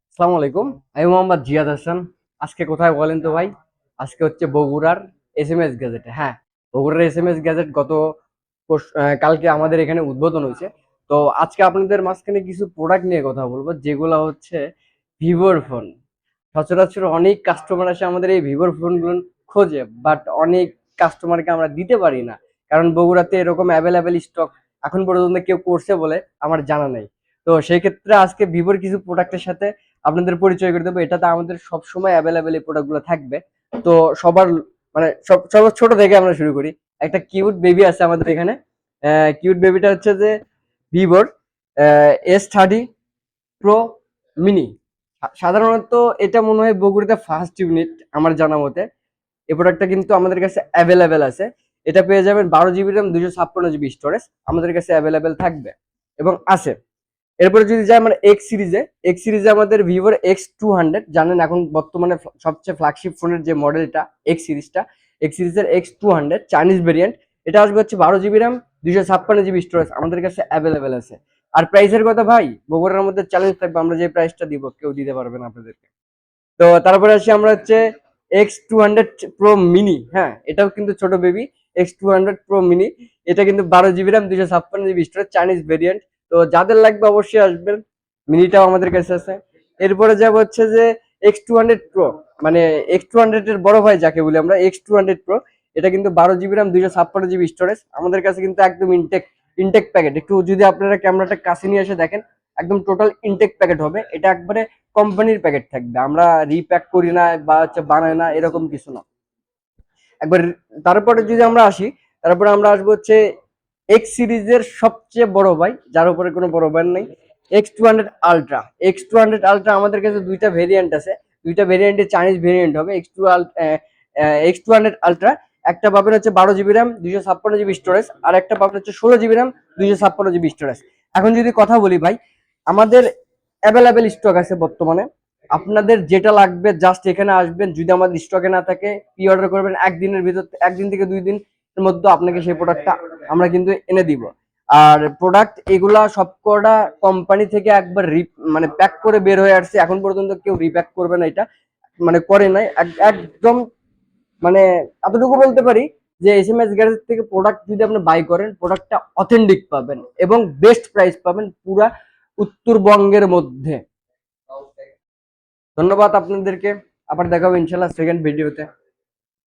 আসসালামু আলাইকুম। আমি মোহাম্মদ জিয়াদ হাসান। আজকে কোথায় বলেন তো ভাই? আজকে হচ্ছে বগুড়ার এসএমএস গ্যাজেটে। হ্যাঁ, বগুড়ার এসএমএস গ্যাজেট কালকে আমাদের এখানে উদ্বোধন হয়েছে। তো আজকে আপনাদের মাঝখানে কিছু প্রোডাক্ট নিয়ে কথা বলবো, যেগুলো হচ্ছে ভিভোর ফোন। সচরাচর অনেক কাস্টমার আসে আমাদের এই ভিভোর ফোনগুলো খোঁজে, বাট অনেক কাস্টমারকে আমরা দিতে পারি না, কারণ বগুড়াতে এরকম অ্যাভেলেবেল স্টক এখন পর্যন্ত কেউ করছে বলে আমার জানা নেই। তো সেই ক্ষেত্রে আজকে ভিভোর কিছু প্রোডাক্টের সাথে আপনাদের পরিচয় করে দেবো। এটাতে আমাদের সব সময় অ্যাভেলেবেল এই প্রোডাক্টগুলো থাকবে। তো সবার মানে সবার ছোট থেকে আমরা শুরু করি। একটা কিউট বেবি আছে আমাদের এখানে। কিউট বেবিটা হচ্ছে যে ভিভোর S30 Pro মিনি। সাধারণত এটা মনে হয় বগুড়াতে ফার্স্ট ইউনিট আমার জানা মতে। এই প্রোডাক্টটা কিন্তু আমাদের কাছে অ্যাভেলেবেল আছে। এটা পেয়ে যাবেন 12 জিবি র্যাম, 256 জিবি স্টোরেজ আমাদের কাছে অ্যাভেলেবেল থাকবে এবং আছে। এরপরে যদি যাই আমরা এক্স সিরিজে আমাদের ভিভোর X200, জানেন এখন বর্তমানে সবচেয়ে ফ্ল্যাগশিপ ফোনের যে মডেলটা এক্স সিরিজের X200 চাইনিজ ভেরিয়েন্ট। এটা আসবে হচ্ছে 12 জিবি র্যাম, 256 জিবি স্টোরেজ আমাদের কাছে অ্যাভেলেবেল আছে। আর প্রাইসের কথা ভাই, বগুড়ার মধ্যে চ্যালেঞ্জ থাকবে, আমরা যে প্রাইসটা দিব কেউ দিতে পারবে না আপনাদেরকে। তো তারপরে আসি আমরা হচ্ছে X200 Pro মিনি। হ্যাঁ, এটাও কিন্তু ছোট বেবি। X200 Pro মিনি, এটা কিন্তু 12 GB RAM, 256 GB storage Chinese variant. তো যাদের লাগবে অবশ্যই আসবেন। মিনিটাও আমাদের কাছে আছে। এরপরে যাব হচ্ছে যে X200 Pro, মানে X200 এর বড় ভাই যাকে বলি আমরা, X200 Pro। এটা কিন্তু 12 জিবি র্যাম, 256 জিবি স্টোরেজ আমাদের কাছে কিন্তু একদম ইনটেক প্যাকেট। একটু যদি আপনারা ক্যামেরাটা কাছে নিয়ে এসে দেখেন, একদম টোটাল ইনটেক প্যাকেট হবে এটা। একবারে কোম্পানির প্যাকেট থাকবে, আমরা রিপ্যাক করি না বা হচ্ছে বানাই না, এরকম কিছু না একবার। তারপরে যদি আমরা আসি, তারপরে আমরা আসবো হচ্ছে এক্স সিরিজের সবচেয়ে বড় ভাই, যার উপরে কোনো বড় ভাই নেই, X200 Ultra। X200 Ultra আমাদের কাছে দুইটা ভেরিয়েন্ট আছে। দুইটা ভেরিয়েন্টে চাইনিজ ভেরিয়েন্ট হবে। X200 Ultra একটা পাবেন হচ্ছে 12 জিবি র্যাম, 256 জিবি স্টোরেজ, আর একটা পাবেন হচ্ছে 16 জিবি র্যাম, 256 জিবি স্টোরেজ। এখন যদি কথা বলি ভাই, আমাদের অ্যাভেলেবেল স্টক আছে বর্তমানে। আপনাদের যেটা লাগবে জাস্ট এখানে আসবেন, যদি আমাদের স্টকে না থাকে প্রি অর্ডার করবেন, একদিনের ভিতর, একদিন থেকে 2 দিনের মধ্যে আপনাকে সেই প্রোডাক্টটা আমরা কিন্তু এনে দিব। আর প্রোডাক্ট এগুলা সবকটা কোম্পানি থেকে একবার মানে প্যাক করে বের হয়ে আসছে, এখন পর্যন্ত কেউ রিপ্যাক করবে না এটা, মানে করে নাই একদম। মানে এতটুকু বলতে পারি যে এসএমএস গ্যারেজ থেকে প্রোডাক্ট যদি আপনি বাই করেন, প্রোডাক্টটা অথেন্টিক পাবেন এবং বেস্ট প্রাইস পাবেন পুরা উত্তরবঙ্গের মধ্যে। ধন্যবাদ আপনাদেরকে। আবার দেখা হবে ইনশাল্লাহ সেকেন্ড ভিডিওতে।